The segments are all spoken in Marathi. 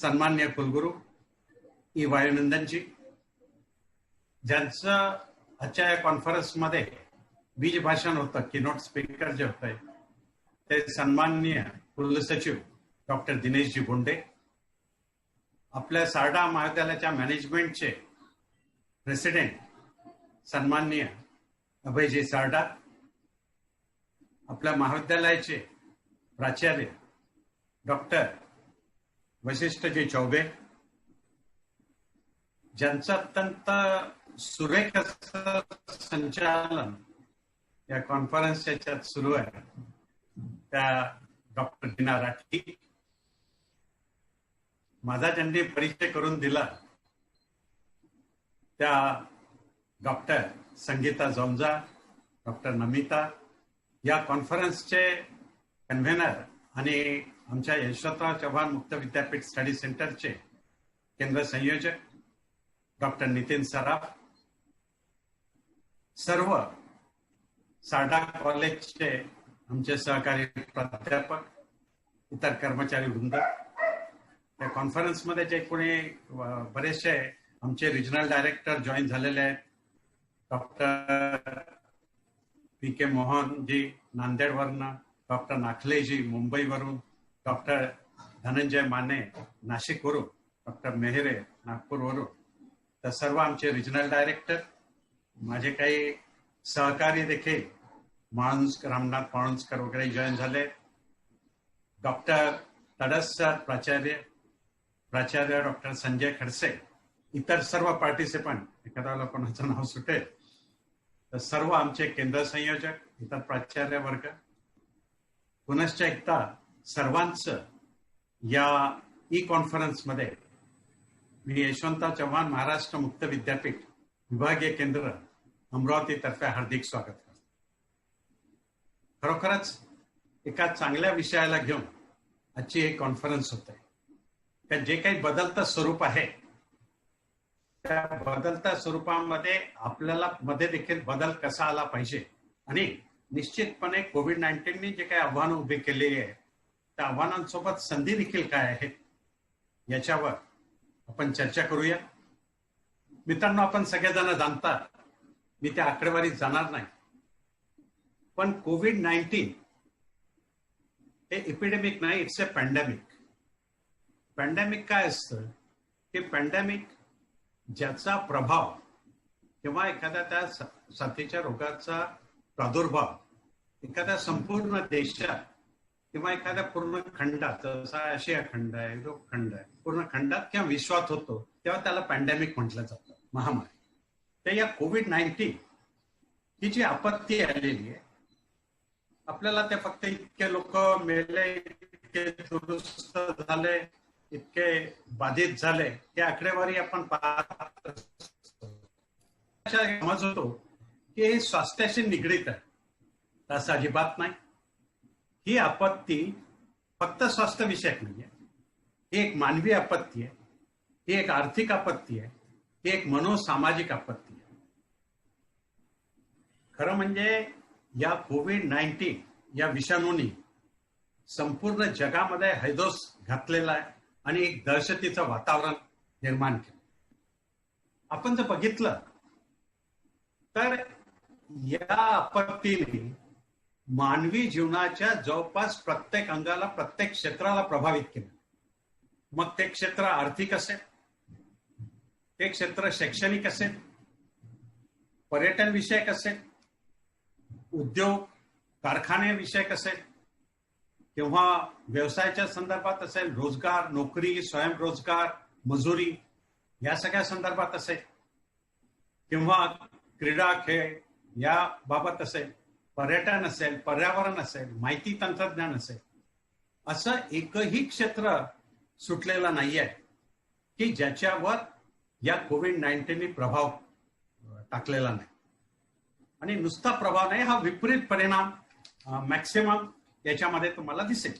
सन्मान्य कुलगुरू ई वायुनंदनजी, ज्यांचं आजच्या या कॉन्फरन्समध्ये बीज भाषण होतं, कीनोट स्पीकर जे होते ते सन्माननीय कुलसचिव डॉक्टर दिनेशजी बोंडे, आपल्या सारडा महाविद्यालयाच्या मॅनेजमेंटचे प्रेसिडेंट सन्माननीय अभयजी सारडा, आपल्या महाविद्यालयाचे प्राचार्य डॉक्टर वशिष्ठजी चौबे, ज्यांचं अत्यंत सुरेख संचालन या कॉन्फरन्सच्या याच्यात सुरू आहे, त्या डॉक्टर दिना राठी, माझा ज्यांनी परिचय करून दिला त्या डॉक्टर संगीता जोंजा, डॉक्टर नमिता, या कॉन्फरन्सचे कन्व्हेनर आणि आमच्या यशवंतराव चव्हाण मुक्त विद्यापीठ स्टडी सेंटरचे केंद्र संयोजक डॉक्टर नितीन सराफ, सर्व सारडा कॉलेजचे आमचे सहकारी प्राध्यापक, इतर कर्मचारी वृंद, या कॉन्फरन्समध्ये जे कोणी बरेचसे आमचे रिजनल डायरेक्टर जॉईन झालेले आहेत, डॉक्टर पी के मोहनजी नांदेडवरनं, डॉक्टर नाखलेजी मुंबईवरून, डॉक्टर धनंजय माने नाशिकवरून, डॉक्टर मेहरे नागपूरवरून, तर सर्व आमचे रिजनल डायरेक्टर, माझे काही सहकारी देखील रामनाथ माळुंजकर वगैरे जॉईन झाले, डॉक्टर तडस सर प्राचार्य डॉक्टर संजय खडसे, इतर सर्व पार्टिसिपंट, एखाद्याला कोणाचं नाव सुटेल तर सर्व आमचे केंद्र संयोजक, इतर प्राचार्य वर्ग, पुनश्च एकदा सर्वांचं या ई कॉन्फरन्समध्ये मी यशवंतराव चव्हाण महाराष्ट्र मुक्त विद्यापीठ विभागीय केंद्र अमरावतीतर्फे हार्दिक स्वागत करतो. खरोखरच एका चांगल्या विषयाला घेऊन आजची एक कॉन्फरन्स होत आहे. त्या जे काही बदलतं स्वरूप आहे त्या बदलत्या स्वरूपामध्ये आपल्याला मध्ये देखील बदल कसा आला पाहिजे आणि निश्चितपणे कोविड-19 जे काही आव्हानं उभी केलेली आहे त्या आव्हानांसोबत संधी देखील काय आहेत याच्यावर आपण चर्चा करूया. मित्रांनो, आपण सगळेजण जाणतात, मी त्या आकडेवारीत जाणार नाही, पण कोविड-19 हे एपिडेमिक नाही, इट्स अ पॅन्डेमिक. पॅन्डेमिक काय असतं की पॅन्डेमिक ज्याचा प्रभाव किंवा एखाद्या त्या साथीच्या रोगाचा प्रादुर्भाव एखाद्या संपूर्ण देशात किंवा एखाद्या पूर्ण खंडात, जसा आशिया खंड आहे, युरोप खंड आहे, पूर्ण खंडात किंवा विश्वात होतो तेव्हा त्याला पॅन्डेमिक म्हटलं जातं, महामारी. तर या कोविड-19 ही जी आपत्ती आलेली आहे, आपल्याला ते फक्त इतके लोक मेले, इतके दुरुस्त झाले, इतके बाधित झाले, ते आकडेवारी आपण पाहत समज होतो की हे स्वास्थ्याशी निगडीत आहे. तसं अजिबात नाही. ही आपत्ती फक्त स्वास्थ्य विषयक नाहीये, ही एक मानवी आपत्ती आहे, ही एक आर्थिक आपत्ती आहे, ही एक मनोसामाजिक आपत्ती आहे. खरं म्हणजे या कोविड-19 या विषाणूंनी संपूर्ण जगामध्ये हैदोस घातलेला आहे आणि एक दहशतीचं वातावरण निर्माण केलं. आपण जर बघितलं तर या आपत्तीने मानवी जीवनाच्या जवळपास प्रत्येक अंगाला, प्रत्येक क्षेत्राला प्रभावित केलं. मग ते क्षेत्र आर्थिक असेल, ते क्षेत्र शैक्षणिक असेल, पर्यटन विषयक असेल, उद्योग कारखाने विषयक असेल, किंवा व्यवसायाच्या संदर्भात असेल, रोजगार, नोकरी, स्वयंरोजगार, मजुरी या सगळ्या संदर्भात असेल, किंवा क्रीडा खेळ या बाबत असेल, पर्यटन असेल, पर्यावरण असेल, माहिती तंत्रज्ञान असेल, असं एकही क्षेत्र सुटलेलं नाहीये की ज्याच्यावर या कोविड-19 प्रभाव टाकलेला नाही. आणि नुसता प्रभाव नाही, हा विपरीत परिणाम मॅक्सिमम याच्यामध्ये तुम्हाला दिसेल.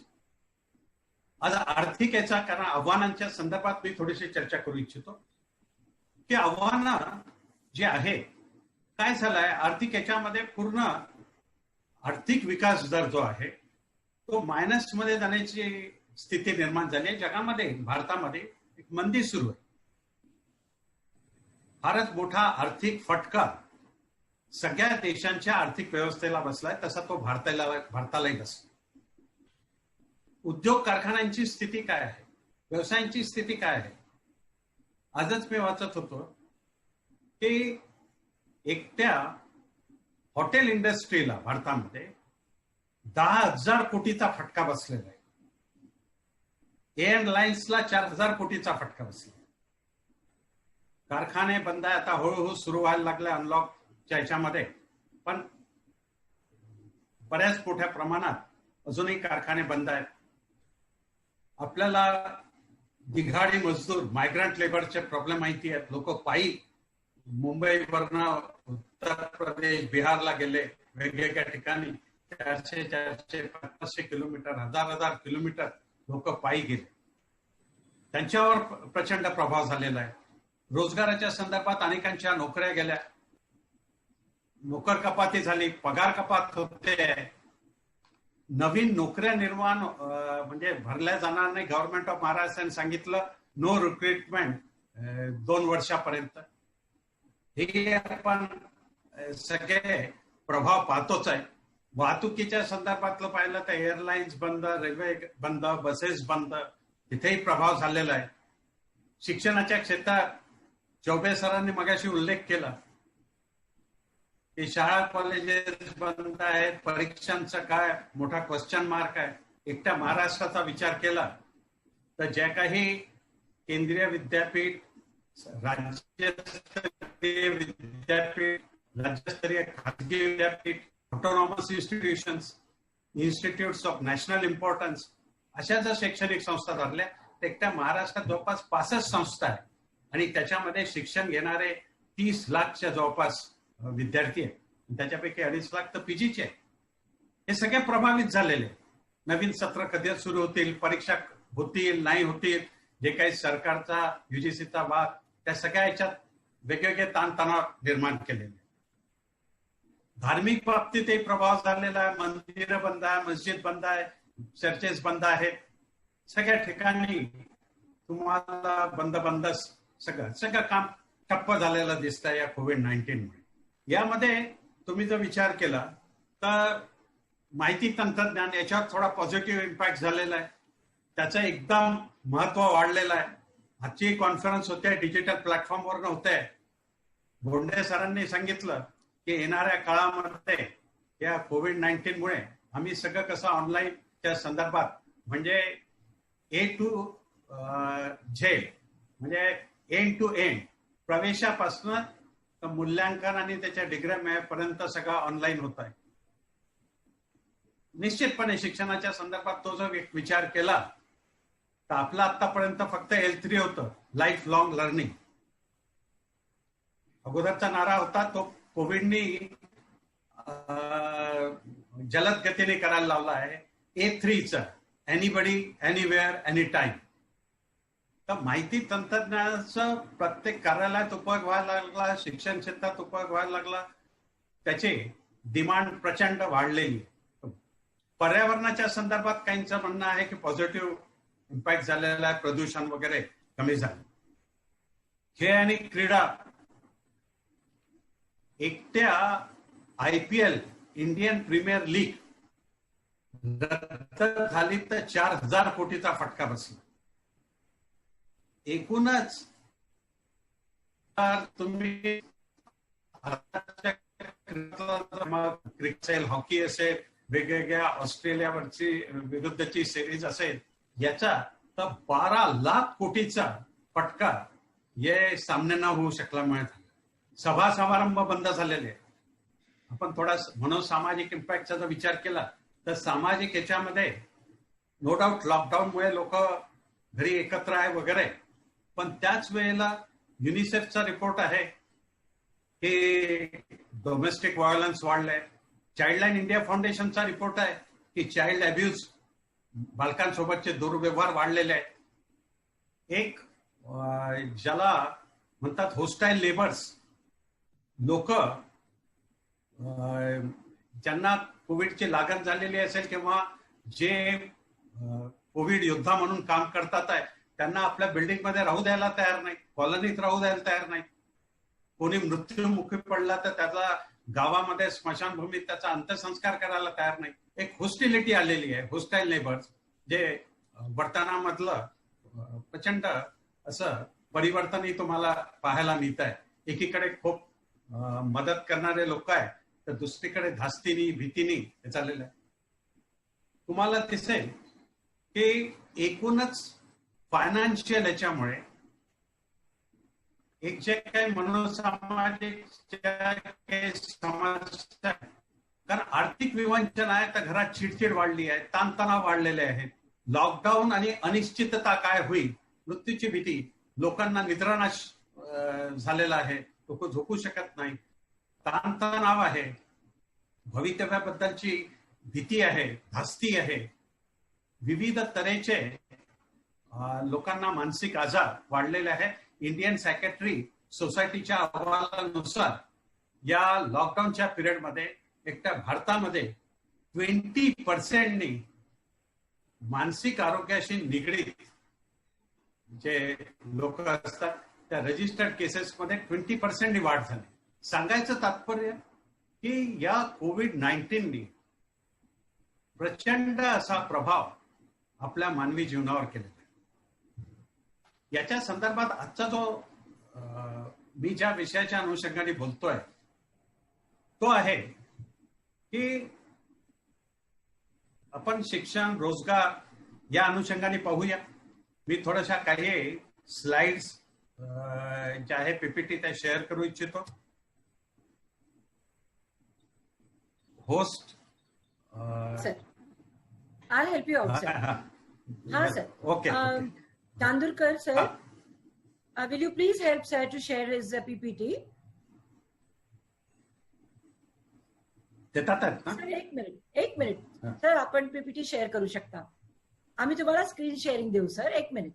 आज आर्थिक याचा, कारण आव्हानांच्या संदर्भात मी थोडीशी चर्चा करू इच्छितो की आव्हानं जे आहे, काय झालंय आर्थिक याच्यामध्ये, पूर्ण आर्थिक विकास दर जो आहे तो मायनस मध्ये जाण्याची स्थिती निर्माण झाली आहे. जगामध्ये, भारतामध्ये एक मंदी सुरू आहे. फारच मोठा आर्थिक फटका सगळ्या देशांच्या आर्थिक व्यवस्थेला बसलाय, तसा तो भारतालाही बसला. उद्योग कारखान्यांची स्थिती काय आहे, व्यवसायांची स्थिती काय आहे? आजच मी वाचत होतो की एकट्या हॉटेल इंडस्ट्रीला भारतामध्ये 10,000 कोटीचा फटका बसलेला आहे. एअरलाइन्सला 4,000 कोटीचा फटका बसला. कारखाने बंद आहे, आता हळूहळू सुरू व्हायला लागले अनलॉकच्या ह्याच्यामध्ये, पण बऱ्याच मोठ्या प्रमाणात अजूनही कारखाने बंद आहेत. आपल्याला दिघाडी मजदूर, मायग्रंट लेबरचे प्रॉब्लेम माहिती आहेत. लोक पायी मुंबईवरनं उत्तर प्रदेश, बिहारला गेले, वेगवेगळ्या ठिकाणी 400, 500 किलोमीटर, 1000 किलोमीटर लोक पायी गेले. त्यांच्यावर प्रचंड प्रभाव झालेला आहे. रोजगाराच्या संदर्भात अनेकांच्या नोकऱ्या गेल्या, नोकर कपाती झाली, पगार कपात होते, नवीन नोकऱ्या निर्माण म्हणजे भरल्या जाणार नाही. गव्हर्नमेंट ऑफ महाराष्ट्राने सांगितलं नो रिक्रुटमेंट 2 वर्षापर्यंत. हे आपण सगळे प्रभाव पाहतोच आहे. वाहतुकीच्या संदर्भातलं पाहिलं तर एअरलाइन्स बंद, रेल्वे बंद, बसेस बंद, तिथेही प्रभाव झालेला आहे. शिक्षणाच्या क्षेत्रात चौबे सरांनी मगाशी उल्लेख केला की शाळा कॉलेजेस बंद आहेत, परीक्षांचा काय मोठा क्वेश्चन मार्क आहे. एकट्या महाराष्ट्राचा विचार केला तर ज्या काही केंद्रीय विद्यापीठ, राज्यस्तरीय विद्यापीठ, राज्यस्तरीय खाजगी विद्यापीठ, autonomous institutions, institutes of national importance, अशा जर शैक्षणिक संस्था धरल्या तर एकट्या महाराष्ट्रात जवळपास 65 संस्था आहेत आणि त्याच्यामध्ये शिक्षण घेणारे 30 लाखच्या जवळपास विद्यार्थी आहेत. त्याच्यापैकी 2.5 लाख तर पीजीचे आहेत. हे सगळे प्रभावित झालेले. नवीन सत्र कधी सुरू होतील, परीक्षा होतील नाही होतील, जे काही सरकारचा युजीसीचा वाद, त्या सगळ्या याच्यात वेगवेगळे ताणतणाव निर्माण केलेले. धार्मिक बाबतीतही प्रभाव झालेला आहे. मंदिरं बंद आहे, मस्जिद बंद आहे, चर्चेस बंद आहेत. सगळ्या ठिकाणी तुम्हाला बंदच सगळं काम ठप्प झालेलं दिसतंय या कोविड-19 मुळे. यामध्ये तुम्ही जर विचार केला तर माहिती तंत्रज्ञान याच्यावर थोडा पॉझिटिव्ह इम्पॅक्ट झालेला आहे. त्याचं एकदम महत्व वाढलेलं आहे. आजची कॉन्फरन्स होते, डिजिटल प्लॅटफॉर्मवर होते. बोंडे सरांनी सांगितलं की येणाऱ्या काळामध्ये या कोविड-19 मुळे आम्ही सगळं कसं ऑनलाईनच्या संदर्भात म्हणजे ए टू झेड म्हणजे एंड टू एंड, प्रवेशापासून मूल्यांकन आणि त्याच्या डिग्र्या मिळेपर्यंत सगळं ऑनलाईन होत आहे. निश्चितपणे शिक्षणाच्या संदर्भात तो जर विचार केला तर आपलं आतापर्यंत फक्त L3 होतं, लाईफ लॉंग लर्निंग. अगोदरचा नारा होता तो कोविडनी जलद गतीने करायला लावला आहे, A3चा, एनीबडी, एनीवेअर, एनी टाइम. तर माहिती तंत्रज्ञानाचा प्रत्येक कार्यालयात उपयोग व्हायला लागला, शिक्षण क्षेत्रात उपयोग व्हायला लागला. त्याची डिमांड प्रचंड वाढलेली. पर्यावरणाच्या संदर्भात काहींचं म्हणणं आहे की पॉझिटिव्ह इम्पॅक्ट झालेला आहे, प्रदूषण वगैरे कमी झालं. खेळ आणि क्रीडा, एकट्या IPL, इंडियन प्रीमियर लीग रद्द झाली तर 4,000 कोटीचा फटका बसला. एकूणच तुम्ही क्रिकेट असेल, हॉकी असेल, वेगवेगळ्या ऑस्ट्रेलियावरची विरुद्धची सिरीज असेल, याचा तर 12 लाख कोटीचा फटका हे सामने न होऊ शकला मुळे. सभा समारंभ बंद झालेले. आपण थोडा म्हणून सामाजिक इम्पॅक्टचा जर विचार केला तर सामाजिक याच्यामध्ये नो डाऊट लॉकडाऊनमुळे लोक घरी एकत्र आहे वगैरे, पण त्याच वेळेला युनिसेफचा रिपोर्ट आहे की डोमेस्टिक व्हायलन्स वाढलंय. चाइल्डलाईन इंडिया फाउंडेशनचा रिपोर्ट आहे की चाइल्ड अब्यूज, बालकांसोबतचे दुर्व्यवहार वाढलेले आहेत. एक ज्याला म्हणतात होस्टाईल नेबर्स, लोक ज्यांना कोविडची लागण झालेली असेल किंवा जे कोविड योद्धा म्हणून काम करतात आहे त्यांना आपल्या बिल्डिंगमध्ये राहू द्यायला तयार नाही, कॉलनीत राहू द्यायला तयार नाही. कोणी मृत्यूमुखी पडला तर त्याचा गावामध्ये स्मशानभूमीत त्याचा अंत्यसंस्कार करायला तयार नाही. एक होस्टिलिटी आलेली आहे, होस्टाईल नेबर्स, जे वर्तनामधलं प्रचंड असं परिवर्तनही तुम्हाला पाहायला मिळत आहे. एकीकडे खूप मदत करणारे लोक आहे तर दुसरीकडे धास्तीनी भीतीनी हे चाललेलं आहे. तुम्हाला दिसेल की एकूणच फायनान्शियल याच्यामुळे एक जे काही मनोसामाजिक समस्या, कारण आर्थिक विवंचन आहे तर घरात चिडचिड वाढली आहे, ताणतणाव वाढलेले आहेत. लॉकडाऊन आणि अनिश्चितता काय होईल, मृत्यूची भीती, लोकांना निद्रानाश झालेला आहे, लोक झोपू शकत नाही, ताणतणाव आहे, भवितव्याबद्दलची भीती आहे, धास्ती आहे, विविध तऱ्हेचे लोकांना मानसिक आजार वाढलेले आहे. इंडियन सायकॅट्री सोसायटीच्या अहवालानुसार या लॉकडाऊनच्या पिरियडमध्ये एकट्या भारतामध्ये 20% मानसिक आरोग्याशी निगडीत जे लोक असतात त्या रजिस्टर्ड केसेसमध्ये 20% वाढ झाली. सांगायचं तात्पर्य की या कोविड-19 प्रचंड असा प्रभाव आपल्या मानवी जीवनावर केलेला आहे. याच्या संदर्भात आजचा जो मी ज्या विषयाच्या अनुषंगाने बोलतोय तो आहे की आपण शिक्षण, रोजगार या अनुषंगाने पाहूया. मी थोड्याशा काही स्लाइड्स ज्या आहे पीपीटी त्या शेअर करू इच्छितो. Host sir, I'll help you out, sir. हाँ sir. Okay. Tandurkar sir, will you please help sir to share his PPT? देतात ना? सर एक मिनिट सर, आपण पीपीटी शेअर करू शकता. आम्ही तुम्हाला स्क्रीन शेअरिंग देऊ सर. एक मिनिट.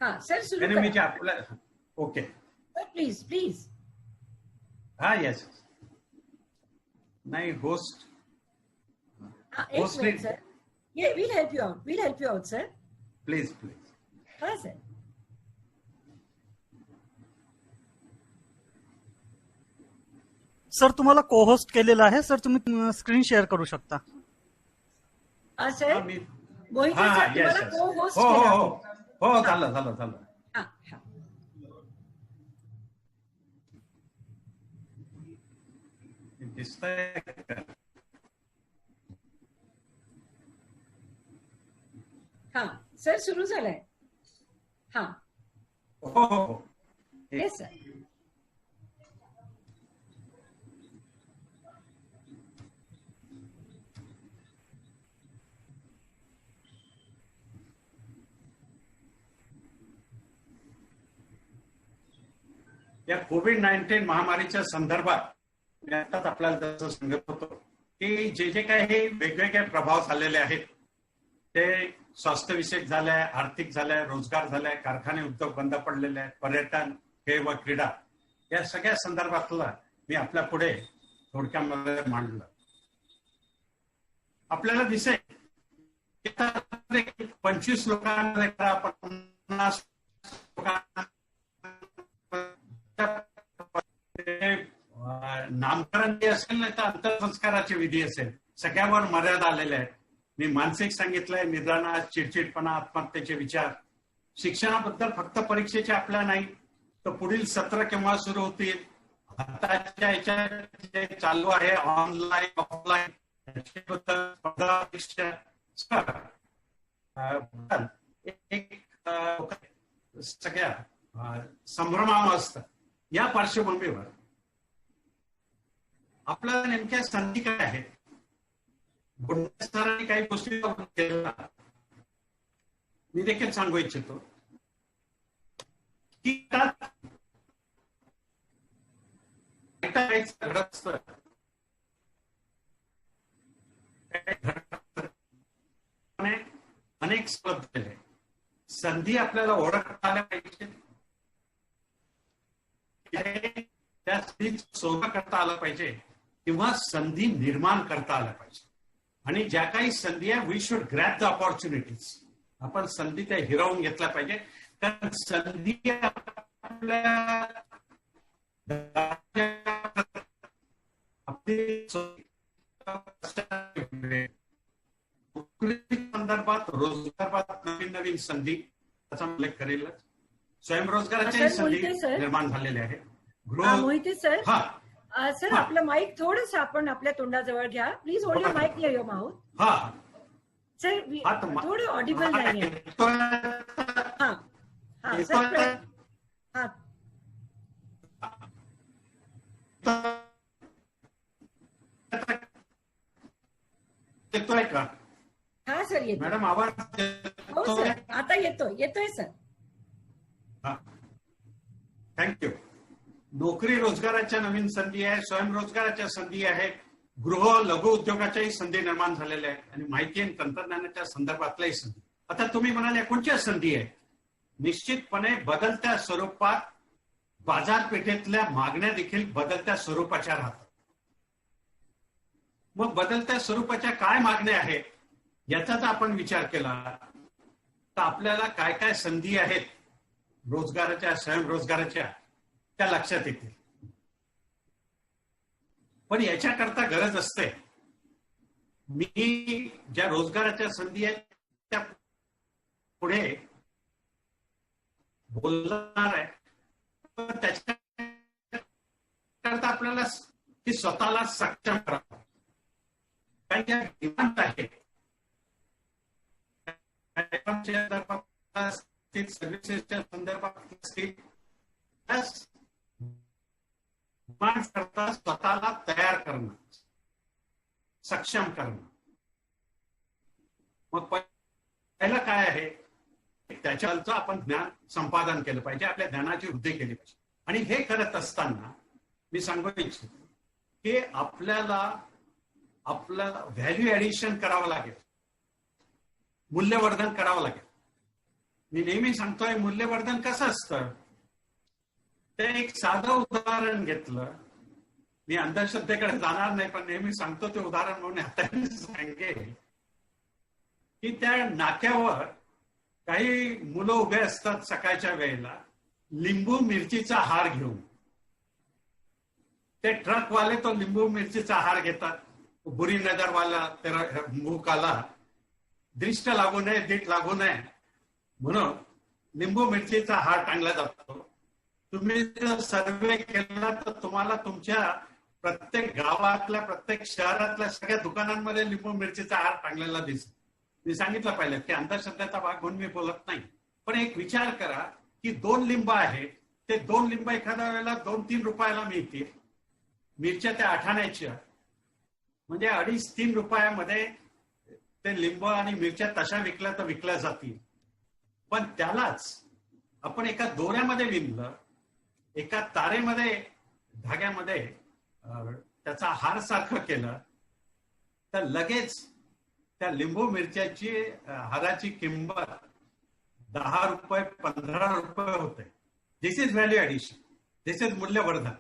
हाँ सर, सुरू करा. Okay please please. हा येस. नाही होस्ट एक मिनिट सर. ये we'll help you out sir. Please. हाँ सर. सर तुम्हाला को होस्ट केलेलं आहे सर, तुम्ही स्क्रीन शेअर करू शकता. सर मोहिते सर तुम्हाला को होस्ट केला. हो झालं. दिसतंय. हाँ सर, सुरू झालंय. हाँ हो. Yes sir. या कोविड-19 महामारीच्या संदर्भात मी आताच आपल्याला तसं सांगत होतो की जे काही वेगवेगळे प्रभाव झालेले आहेत ते स्वास्थ्यविषयक झालंय, आर्थिक झालंय, रोजगार झालाय, कारखाने उद्योग बंद पडलेले आहेत, पर्यटन, खेळ व क्रीडा या सगळ्या संदर्भातला मी आपल्या पुढे थोडक्यामध्ये मांडलं. आपल्याला दिसेल 25 लोकांना 50 लोकांना नामकरण जे असेल ना तर अंत्यसंस्काराची विधी असेल, सगळ्यावर मर्यादा आलेल्या आहेत. मी मानसिक सांगितलंय, निद्रानाश, चिडचिडपणा, आत्महत्येचे विचार. शिक्षणाबद्दल फक्त परीक्षेचे आपल्या नाही तर पुढील सत्र केव्हा सुरू होतील, आताच्या याच्यात जे चालू आहे ऑनलाईन ऑफलाईन एक सगळ्या संभ्रमावस्था या पार्श्वभूमीवर आपल्याला नेमक्या संधी काय आहेत. सरांनी काही गोष्टी केल्या मी देखील सांगू इच्छितो की अनेक स्पर्धे संधी आपल्याला ओळखता आल्या पाहिजे. त्या संधीचा सोनं करता आलं पाहिजे किंवा संधी निर्माण करता आल्या पाहिजे. आणि ज्या काही संधी आहे we should grab the opportunities. आपण संधी त्या हिरावून घेतल्या पाहिजे. कारण संधी आपल्या संदर्भात रोजगारात नवीन नवीन संधी त्याचा उल्लेख करेलच. स्वयंरोजगाराच्याही संधी निर्माण झालेल्या आहेत. मोहिते सर, सर हा. आपलं माईक थोडस आपण आपल्या तोंडाजवळ घ्या please. Hold your mic near your mouth. हा सर थोडं ऑडिबल नाहीये. हा हा सर. हा येतोय का हा सर येतो. मॅडम आवाज? हो सर आता येतोय सर. थँक्यू. नोकरी रोजगाराच्या नवीन संधी आहे, स्वयंरोजगाराच्या संधी आहेत, गृह लघु उद्योगाच्याही संधी निर्माण झालेल्या आहेत आणि माहिती आणि तंत्रज्ञानाच्या संदर्भातल्याही संधी. आता तुम्ही म्हणाले कोणत्या संधी आहेत? निश्चितपणे बदलत्या स्वरूपात बाजारपेठेतल्या मागण्या देखील बदलत्या स्वरूपाच्या राहतात. मग बदलत्या स्वरूपाच्या काय मागण्या आहेत याचा जर आपण विचार केला तर आपल्याला काय काय संधी आहेत रोजगाराच्या स्वयंरोजगाराच्या त्या लक्षात येतील. पण याच्याकरता गरज असते मी ज्या रोजगाराच्या संधी आहेत त्या पुढे बोलणार आहे. पण त्याच्याकरता आपल्याला ती स्वतःला सक्षम करावं. कारण ज्या डिमांड आहेत सर्व्हिसेसच्या संदर्भात डिमांड करता स्वतःला तयार करणं, सक्षम करणं. मग पहिलं काय आहे? त्याच्यावरचं आपण ज्ञान संपादन केलं पाहिजे, आपल्या ज्ञानाची वृद्धी केली पाहिजे. आणि हे करत असताना मी सांगू इच्छितो की आपल्याला व्हॅल्यू ऍडिशन करावं लागेल, मूल्यवर्धन करावं लागेल. मी नेहमी सांगतोय मूल्यवर्धन कसं असतं ते एक साधं उदाहरण घेतलं. मी अंधश्रद्धेकडे जाणार नाही पण नेहमी सांगतो ते उदाहरण म्हणून आता सांगेल की त्या नाक्यावर काही मुलं उभे असतात सकाळच्या वेळेला लिंबू मिरचीचा हार घेऊन. ते ट्रकवाले तो लिंबू मिरचीचा हार घेतात. बुरी नजरवाला त्याला मुखाला दृष्ट लागू नये, दीट लागू नये म्हणून लिंबू मिरचीचा हार टांगला जातो. तुम्ही जर सर्वे केला तर तुम्हाला तुमच्या प्रत्येक गावातल्या प्रत्येक शहरातल्या सगळ्या दुकानांमध्ये लिंबू मिरचीचा हार टांगलेला दिसेल. मी सांगितलं पाहिजे की अंधश्रद्धेचा भाग म्हणून मी बोलत नाही. पण एक विचार करा की 2 लिंब आहेत, ते 2 लिंब एखाद्या वेळेला 2-3 रुपयाला मिळतील. मिरच्या त्या आठाण्याच्या म्हणजे 2.5-3 रुपयामध्ये ते लिंब आणि मिरच्या तशा विकल्या तर विकल्या जातील. पण त्यालाच आपण एका दोऱ्यामध्ये विणलं, एका तारेमध्ये धाग्यामध्ये त्याचा हार सारखं केलं तर लगेच त्या लिंबू मिरच्याची हाराची किंमत 10 रुपये 15 रुपये होते. This is value addition, this is मूल्यवर्धन.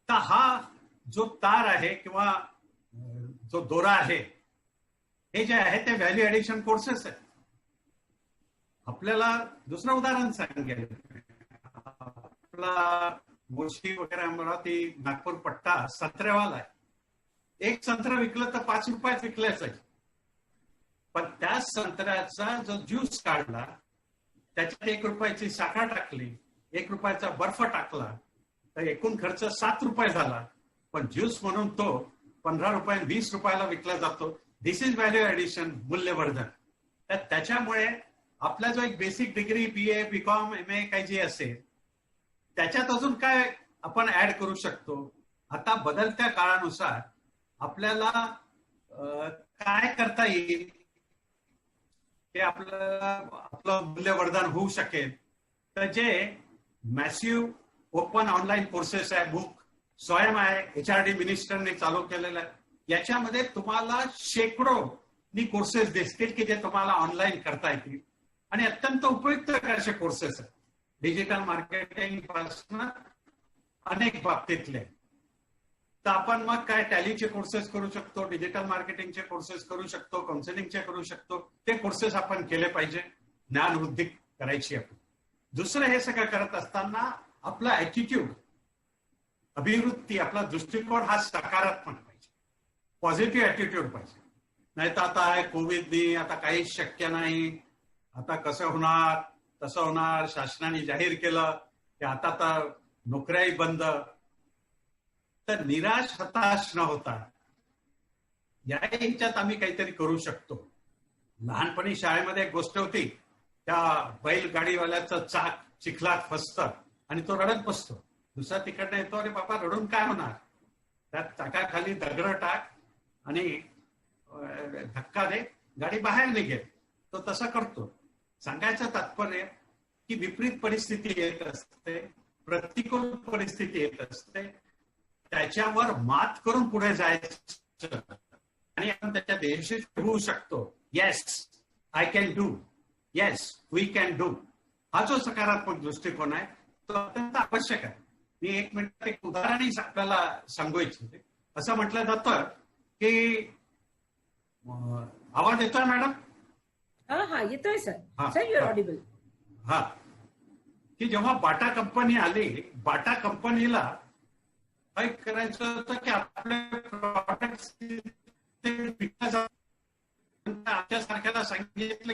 तर हा जो तार आहे किंवा जो दोरा आहे हे जे आहे ते व्हॅल्यू ऍडिशन कोर्सेस आहेत. आपल्याला दुसरं उदाहरण सांगेल. आपला मोशी वगैरे अमरावती नागपूर पट्टा संत्र्यावाला आहे. एक संत्र विकलं तर 5 रुपयात विकलं असायचं. पण त्या संत्र्याचा जो ज्यूस काढला त्याच्यात 1 रुपयाची साखर टाकली, 1 रुपयाचा बर्फ टाकला तर एकूण खर्च 7 रुपये झाला. पण ज्यूस म्हणून तो 15 रुपये 20 रुपयाला विकला जातो. दिस इज व्हॅल्यू ऍडिशन, मूल्यवर्धन. तर त्याच्यामुळे आपला जो एक basic degree BA BCom MA काही जे असेल त्याच्यात अजून काय आपण ऍड करू शकतो. आता बदलत्या काळानुसार आपल्याला काय करता येईल हे आपलं मूल्यवर्धन होऊ शकेल. तर जे मॅसिव्ह ओपन ऑनलाईन कोर्सेस आहे, बुक स्वयं आहे, HRD मिनिस्टरने चालू केलेलं आहे, याच्यामध्ये तुम्हाला शेकडोनी कोर्सेस दिसतील की जे तुम्हाला ऑनलाईन करता येतील आणि अत्यंत उपयुक्त असे कोर्सेस आहेत. डिजिटल मार्केटिंग पासून अनेक बाबतीतले. तर आपण मग काय टॅलीचे कोर्सेस करू शकतो, डिजिटल मार्केटिंगचे कोर्सेस करू शकतो, काउन्सिलिंगचे करू शकतो. ते कोर्सेस आपण केले पाहिजे, ज्ञानवृद्धी करायची आपण. दुसरं हे सगळं करत असताना आपला ऍटिट्यूड, अभिवृत्ती, आपला दृष्टिकोन हा सकारात्मक पाहिजे, पॉझिटिव्ह ऍटिट्यूड पाहिजे. नाही तर आता आहे कोविडनी, आता काहीच शक्य नाही, आता कसं होणार तसं होणार, शासनाने जाहीर केलं की आता तर नोकऱ्याही बंद. तर निराश हताश न होता या ह्याच्यात आम्ही काहीतरी करू शकतो. लहानपणी शाळेमध्ये एक गोष्ट होती, त्या बैलगाडीवाल्याचं चाक चिखलात फसतं आणि तो रडत बसतो. दुसरा तिकडनं येतो, अरे बाबा रडून काय होणार, त्यात चाकाखाली दगड टाक आणि धक्का दे, गाडी बाहेर निघेल. तो तसा करतो. सांगायचं तात्पर्य की विपरीत परिस्थिती येत असते, प्रतिकूल परिस्थिती येत असते, त्याच्यावर मात करून पुढे जायचं आणि आपण त्याच्यात यशस्वी होऊ शकतो. Yes I can do, yes we can do, हा जो सकारात्मक दृष्टिकोन आहे तो अत्यंत आवश्यक आहे. मी एक मिनिट एक उदाहरणही आपल्याला सांगू इच्छिते. असं म्हटलं जातं की, आवाज येतोय मॅडम? हा हा येतोय सर. हा, सर युअर हा. ऑडिबल. हा, की जेव्हा बाटा कंपनी आली, बाटा कंपनीला काय करायचं होतं की आपले प्रॉडक्ट आमच्या सारख्याला सांगितलं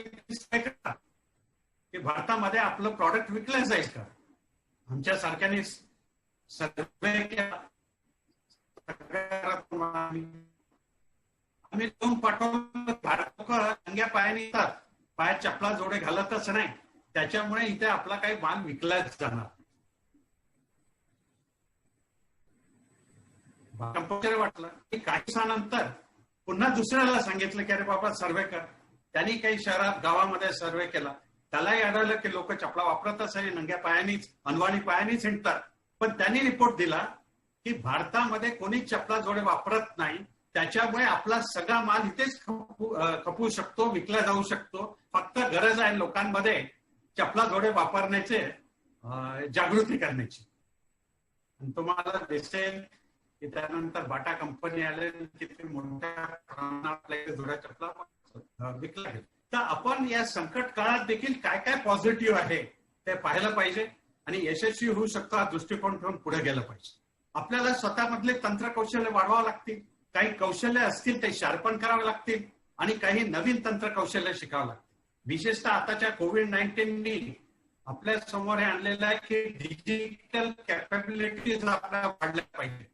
की भारतामध्ये आपलं प्रॉडक्ट विकलं जाईल का. आमच्या सारख्याने सर्वे केला, आम्ही जाऊन पाठवलं. भारत लोक अंग्या पायाने येतात, पायात चपला जोडे घालतच नाही, त्याच्यामुळे इथे आपला काही माल विकलाच जाणार. कंपनीला वाटलं की काही दिवसानंतर पुन्हा दुसऱ्याला सांगितलं की अरे बाबा सर्वे कर. त्यांनी काही शहरात गावामध्ये सर्वे केला, त्यालाही आढळलं की लोक चपला वापरतच आहे, नंग्या पायानीच, अनवाणी पायानीच हिंडतात. पण त्यांनी रिपोर्ट दिला की भारतामध्ये कोणीच चपला जोडे वापरत नाही, त्याच्यामुळे आपला सगळा माल इथेच खपू शकतो, विकला जाऊ शकतो. फक्त गरज आहे लोकांमध्ये चपला जोडे वापरण्याचे जागृती करण्याची. आणि तुम्हाला दिसेल की त्यानंतर बाटा कंपनी आले, किती मोठ्या प्रमाणात जोड्या चपला विकला गेला. तर आपण या संकट काळात देखील काय काय पॉझिटिव्ह आहे ते पाहिलं पाहिजे आणि यशस्वी होऊ शकतो हा दृष्टिकोन ठेवून पुढे गेलं पाहिजे. आपल्याला स्वतःमधले तंत्र कौशल्य वाढवावं लागतील, काही कौशल्य असतील ते शार्पन करावे लागतील आणि काही नवीन तंत्र कौशल्य शिकावं लागतील. विशेषतः आताच्या कोविड-19नी आपल्या समोर हे आणलेलं आहे की डिजिटल कॅपॅबिलिटीज आपल्याला वाढल्या पाहिजे.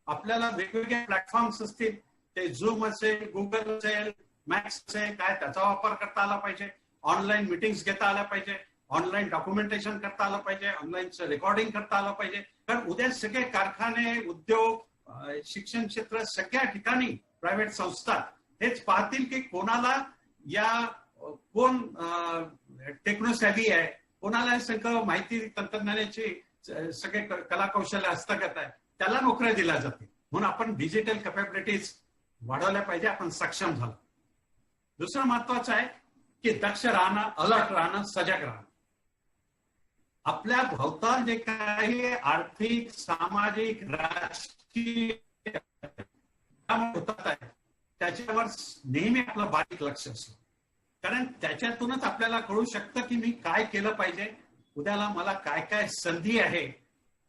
आपल्याला वेगवेगळे प्लॅटफॉर्म्स असतील, ते झूम असेल, गुगल असेल, मॅक्स असेल, काय त्याचा वापर करता आला पाहिजे. ऑनलाईन मिटिंग्स घेता आल्या पाहिजे, ऑनलाईन डॉक्युमेंटेशन करता आलं पाहिजे, ऑनलाईन रेकॉर्डिंग करता आलं पाहिजे. कारण उद्या सगळे कारखाने, उद्योग, शिक्षण क्षेत्र, सगळ्या ठिकाणी प्रायव्हेट संस्था हेच पाहतील की कोणाला कोण टेक्नोसॅव्ही आहे, कोणाला सगळं माहिती तंत्रज्ञानाची सगळे कला कौशल्य हस्तगत आहे, त्याला नोकऱ्या दिल्या जातील. म्हणून आपण डिजिटल कॅपॅबिलिटीज वाढवल्या पाहिजे, आपण सक्षम झालो. दुसरं महत्वाचं आहे की दक्ष राहणं, अलर्ट राहणं, सजग राहणं. आपल्या भोवताल जे काही आर्थिक, सामाजिक, राजकीय होतात आहे त्याच्यावर नेहमी आपलं बारीक लक्ष असतं. कारण त्याच्यातूनच आपल्याला कळू शकतं की मी काय केलं पाहिजे, उद्याला मला काय काय संधी आहे.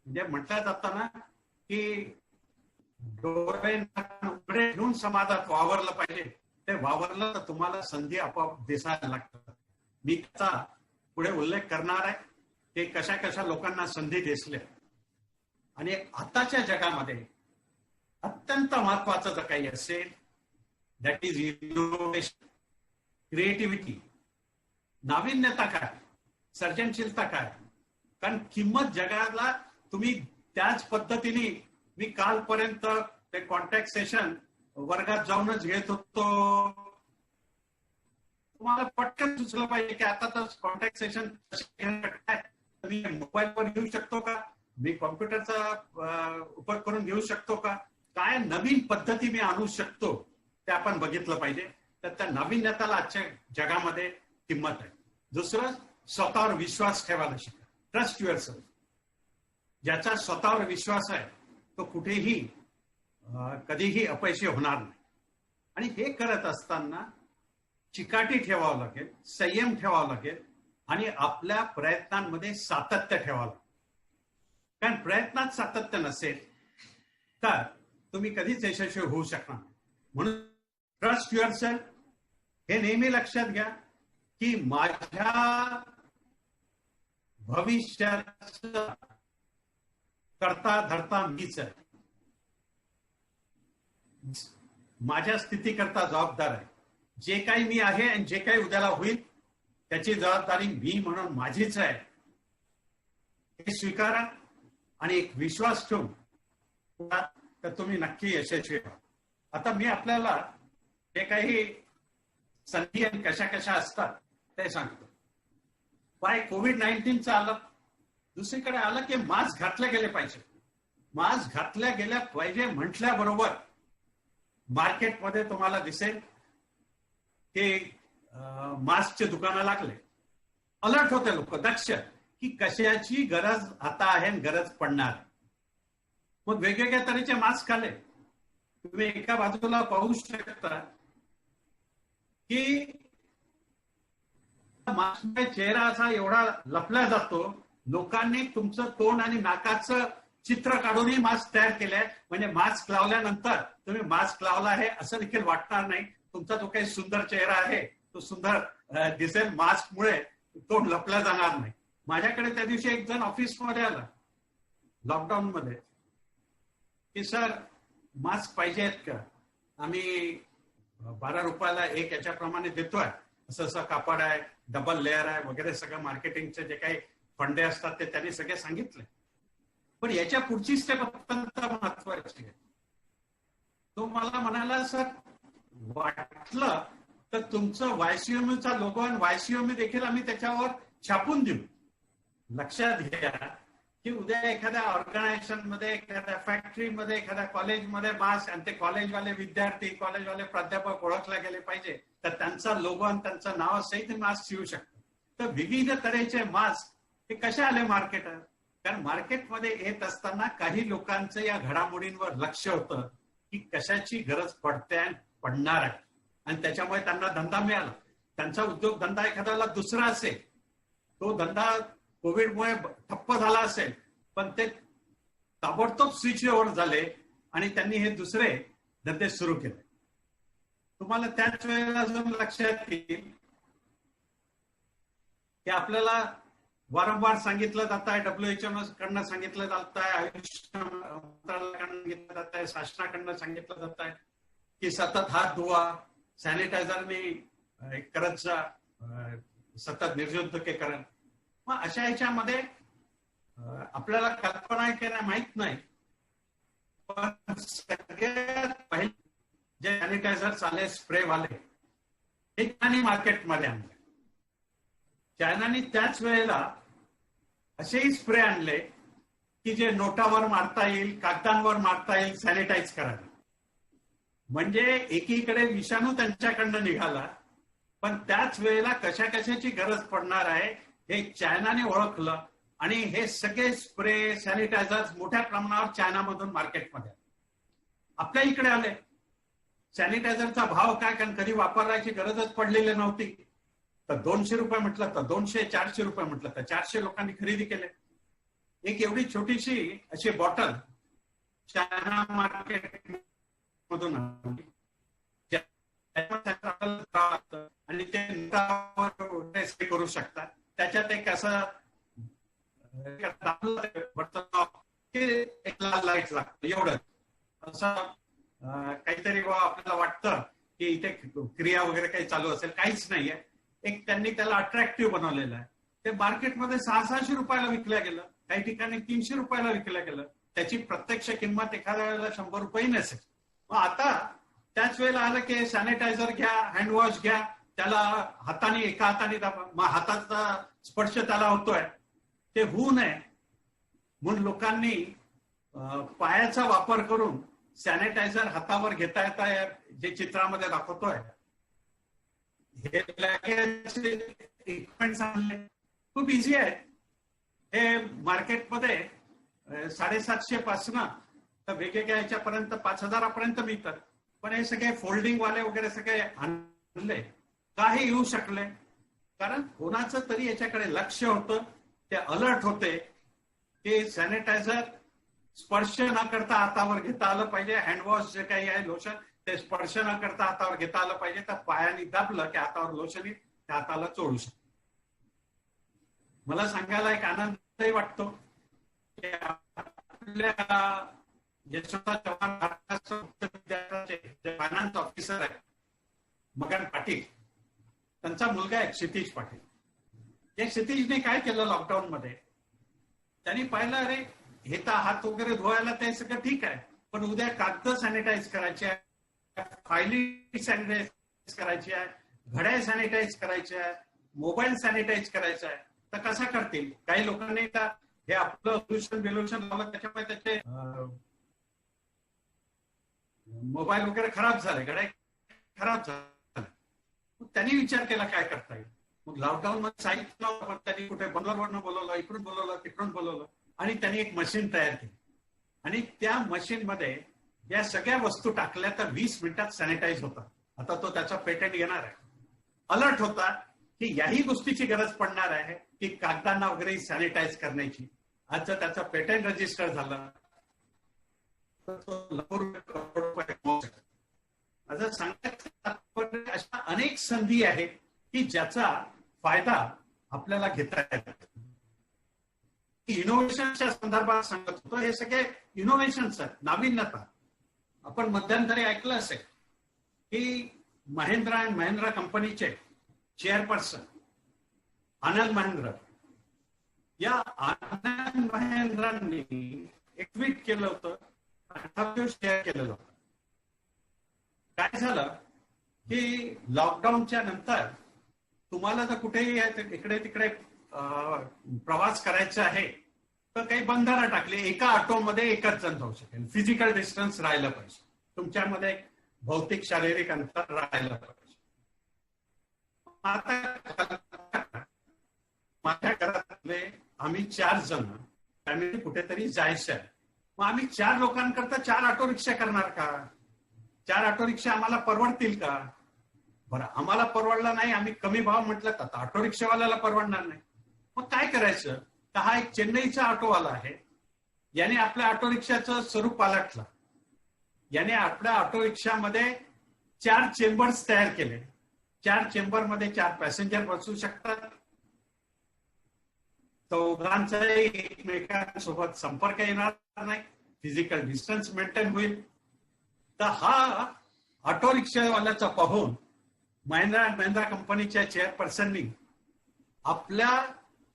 म्हणजे म्हटलं जातं ना की डोळे उघडे घेऊन समाजात वावरलं पाहिजे. ते वावरलं तर तुम्हाला संधी आपोआप दिसायला लागतात. मी त्याचा पुढे उल्लेख करणार आहे की कशा कशा लोकांना संधी दिसल्या. आणि आताच्या जगामध्ये अत्यंत महत्वाचं जर काही असेल दॅट इज इनोव्हेशन, क्रिएटिव्हिटी. नाविन्यता काय, सर्जनशीलता काय. कारण किंमत जगाला तुम्ही त्याच पद्धतीने, मी कालपर्यंत ते कॉन्टॅक्ट सेशन वर्गात जाऊनच घेत होतो, तुम्हाला पटकन सुचलं पाहिजे की आता तर कॉन्टॅक्ट सेशन मी मोबाईलवर घेऊ शकतो का, मी कॉम्प्युटरचा उपयोग करून घेऊ शकतो का, काय नवीन पद्धती मी आणू शकतो ते आपण बघितलं पाहिजे. तर त्या नाविन्यताला आजच्या जगामध्ये किंमत आहे. दुसरं, स्वतःवर विश्वास ठेवायला शिका. Trust your self. ज्याचा स्वतःवर विश्वास आहे तो कुठेही कधीही अपयशी होणार नाही. आणि हे करत असताना चिकाटी ठेवावं लागेल, संयम ठेवावा लागेल आणि आपल्या प्रयत्नांमध्ये सातत्य ठेवावं लागेल. कारण प्रयत्नात सातत्य नसेल तर तुम्ही कधीच यशस्वी होऊ शकणार नाही. म्हणून ट्रस्ट युअरसेल्फ हे नेहमी लक्षात घ्या की माझ्या भविष्याचा करता धरता मीच आहे, माझ्या स्थिती करता जबाबदार आहे. जे काही मी आहे आणि जे काही उद्याला होईल त्याची जबाबदारी मी म्हणून माझीच आहे हे स्वीकारा आणि एक विश्वास ठेवून तर तुम्ही नक्की यशस्वी व्हा. आता मी आपल्याला जे काही संधी आणि कशा कशा असतात ते सांगतो. बाय कोविड-19 आलं, दुसरीकडे आलं की मास्क घातले गेले पाहिजे. मास्क घातल्या गेल्या पाहिजे म्हटल्याबरोबर मार्केटमध्ये तुम्हाला दिसेल की मास्कचे दुकानं लागले. अलर्ट होते लोक, दक्ष की कशाची गरज आता आहे आणि गरज पडणार. मग वेगवेगळ्या तऱ्हेचे मास्क आले. तुम्ही एका बाजूला पाहू शकता की मास्कमुळे चेहरा असा एवढा लपला जातो, लोकांनी तुमचं तोंड आणि नाकाचं चित्र काढूनही मास्क तयार केलंय. म्हणजे मास्क लावल्यानंतर तुम्ही मास्क लावला आहे असं देखील वाटणार नाही. तुमचा जो काही सुंदर चेहरा आहे तो सुंदर दिसेल, मास्कमुळे तोंड लपला जाणार नाही. माझ्याकडे त्या दिवशी एक जण ऑफिसमध्ये आला लॉकडाऊन मध्ये की सर मास्क पाहिजे आहेत का, आम्ही 12 रुपयाला एक याच्याप्रमाणे देतोय, असं असं कापड आहे, डबल लेअर आहे वगैरे, सगळं मार्केटिंगचे जे काही फंडे असतात ते त्यांनी सगळे सांगितले. पण याच्या पुढची स्टेप अत्यंत महत्वाची आहे. तो मला म्हणाला सर वाटलं तर तुमचं वायसीएमचा लोगो आणि वायसीएमई देखील आम्ही त्याच्यावर छापून देऊ. लक्षात घ्या की उद्या एखाद्या ऑर्गनायझेशन मध्ये, एखाद्या फॅक्टरीमध्ये, एखाद्या कॉलेजमध्ये मास्क आणि ते कॉलेजवाले विद्यार्थी, कॉलेजवाले प्राध्यापक ओळखले गेले पाहिजे तर त्यांचा लोगो आणि त्यांचं नाव सहित मास्क शिवू शकतो. तर विविध तऱ्हेचे मास्क हे कसे आले मार्केटात? कारण मार्केटमध्ये येत असताना काही लोकांचं या घडामोडींवर लक्ष होतं की कशाची गरज पडते आणि पडणार आहे आणि त्याच्यामुळे त्यांना धंदा मिळाला. त्यांचा उद्योगधंदा एखाद्याला दुसरा असेल, तो धंदा कोविडमुळे ठप्प झाला असेल, पण ते ताबडतोब स्विच ओव्हर झाले आणि त्यांनी हे दुसरे धंदे सुरू केले. तुम्हाला त्याच वेळेला अजून लक्षात येईल की आपल्याला वारंवार सांगितलं जात आहे, WHO कडनं सांगितलं जात आहे, आयुष मंत्रालयाकडनं सांगितलं जात आहे, शासनाकडनं सांगितलं जात आहे की सतत हात धुवा, सॅनिटायझरने करत जा, सतत निर्जंतुकीकरण. मग अशा ह्याच्यामध्ये आपल्याला कल्पना आहे की नाही माहित नाही, पण सगळ्यात पहिले जे सॅनिटायझर आले, स्प्रे वाले, हे चायनाने मार्केटमध्ये आणले. चायनाने त्याच वेळेला असेही स्प्रे आणले की जे नोटावर मारता येईल, कागदांवर मारता येईल, सॅनिटाईज करायला. म्हणजे एकीकडे विषाणू त्यांच्याकडनं निघाला, पण त्याच वेळेला कशा कशाची गरज पडणार आहे हे चायनाने ओळखलं आणि हे सगळे स्प्रे, सॅनिटायझर्स मोठ्या प्रमाणावर चायनामधून मार्केटमध्ये आपल्या इकडे आले. सॅनिटायझरचा भाव काय, कारण कधी वापरायची गरजच पडलेली नव्हती. तर 200 रुपये म्हटलं तर 200, 400 रुपये म्हटलं तर 400 लोकांनी खरेदी केले. एक एवढी छोटीशी अशी बॉटल चायना मार्केट मधून आणि ते करू शकतात. त्याच्यात एक असं एक लाल लाईट लागतं एवढं, असं काहीतरी आपल्याला वाटतं की इथे क्रिया वगैरे काही चालू असेल, काहीच नाहीये. एक त्यांनी त्याला अट्रॅक्टिव्ह बनवलेलं आहे. ते मार्केटमध्ये 600-600 रुपयाला विकलं गेलं, काही ठिकाणी 300 रुपयाला विकलं गेलं. त्याची प्रत्यक्ष किंमत एखाद्या वेळेला 100 रुपये नसेल. मग आता त्याच वेळेला आलं की सॅनिटायझर घ्या, हँडवॉश घ्या, त्याला हाताने एका हाताने हाताचा स्पर्श त्याला होतोय, ते होऊ नये म्हणून लोकांनी पायाचा वापर करून सॅनिटायझर हातावर घेता येता जे चित्रामध्ये दाखवतोय हे इक्विपमेंट्स आणले, खूप इझी आहे. हे मार्केटमध्ये 750 पासून तर वेगवेगळ्या ह्याच्यापर्यंत 5000 मिळतात. पण हे सगळे फोल्डिंग वाले वगैरे सगळे आणले काही येऊ शकले, कारण कोणाचं तरी याच्याकडे लक्ष होतं, ते अलर्ट होते की सॅनिटायझर स्पर्श न करता हातावर घेता आलं पाहिजे. हँडवॉश जे काही आहे लोशन ते स्पर्श न करता हातावर घेता आलं पाहिजे. तर पायाने दाबलं की हातावर लोशन येईल, त्या हाताला चोळू शकतो. मला सांगायला एक आनंदही वाटतो की आपल्या यशवंत चव्हाण महाराष्ट्र उच्च विद्यापीठाचे जे फायनान्स ऑफिसर आहे मगन पाटील, त्यांचा मुलगा आहे क्षितिज पाटील. या क्षितिजने काय केलं लॉकडाऊन मध्ये, त्यांनी पाहिलं अरे हे तर हात वगैरे धुवायला ते सगळं ठीक आहे, पण उद्या कागद सॅनिटाईज करायचे आहे, फायली सॅनिटाईज करायची आहे, घड्याळ सॅनिटाईज करायचे आहे, मोबाईल सॅनिटाईज करायचा आहे, तर कसा करतील. काही लोकांनी तर हे आपलं सोल्युशन लावलं, त्याच्यामुळे त्याचे मोबाईल वगैरे खराब झाले, घड्याळ खराब झाले. त्यांनी विचार केला काय करता येईल. मग लॉकडाऊन मध्ये सांगितलं, त्यांनी कुठे बंगलोरवरनं बोलवलं, इकडून बोलवलं, तिकडून बोलवलं, आणि त्यांनी एक मशीन तयार केली. आणि त्या मशीन मध्ये या सगळ्या वस्तू टाकल्या तर 20 मिनिटात सॅनिटाईज होतात. आता तो त्याचा पेटंट घेणार आहे. अलर्ट होता की याही गोष्टीची गरज पडणार आहे की कागदांना वगैरे सॅनिटाईज करण्याची. आज जर त्याचा पेटंट रजिस्टर झाला तर तो लाखो रुपये. असं सांगायचं अशा अनेक संधी आहेत की ज्याचा फायदा आपल्याला घेता येतो. इनोव्हेशनच्या संदर्भात सांगत होतो, हे सगळे इनोव्हेशन्स आहेत, नाविन्यता. आपण मध्यंतरी ऐकलं असेल की महिंद्रा अँड महिंद्रा कंपनीचे चेअरपर्सन आनंद महिंद्रा, या आनंद महिंद्रांनी एक ट्विट केलं होतं, शेअर केलेलं होतं. काय झालं की लॉकडाऊनच्या नंतर तुम्हाला जर कुठेही इकडे तिकडे प्रवास करायचा आहे तर काही बंधनं टाकली. एका ऑटोमध्ये एकच जण जाऊ शकेल, फिजिकल डिस्टन्स राहिलं पाहिजे, तुमच्यामध्ये भौतिक शारीरिक अंतर राहिलं पाहिजे. आता माझ्या घरातले आम्ही 4 जण फॅमिली कुठेतरी जायचं आहे, मग आम्ही 4 लोकांकरता 4 ऑटो रिक्षा करणार का? 4 ऑटो रिक्षा आम्हाला परवडतील का? बरं, आम्हाला परवडला नाही, आम्ही कमी भाव म्हटलं तर ऑटो रिक्षावाल्याला परवडणार नाही. मग काय करायचं? तर हा एक चेन्नईचा ऑटोवाला आहे, याने आपल्या ऑटो रिक्षाचं स्वरूप पालटलं. याने आपल्या ऑटो रिक्षामध्ये 4 चेंबर्स तयार केले. 4 चेंबरमध्ये 4 पॅसेंजर बसू शकतात. दोघांचाही एकमेकांसोबत संपर्क येणार नाही, फिजिकल डिस्टन्स मेंटेन होईल. तर हा ऑटो रिक्षावाल्याचा पाहून महिंद्रा अँड महिंद्रा कंपनीच्या चेअरपर्सननी आपल्या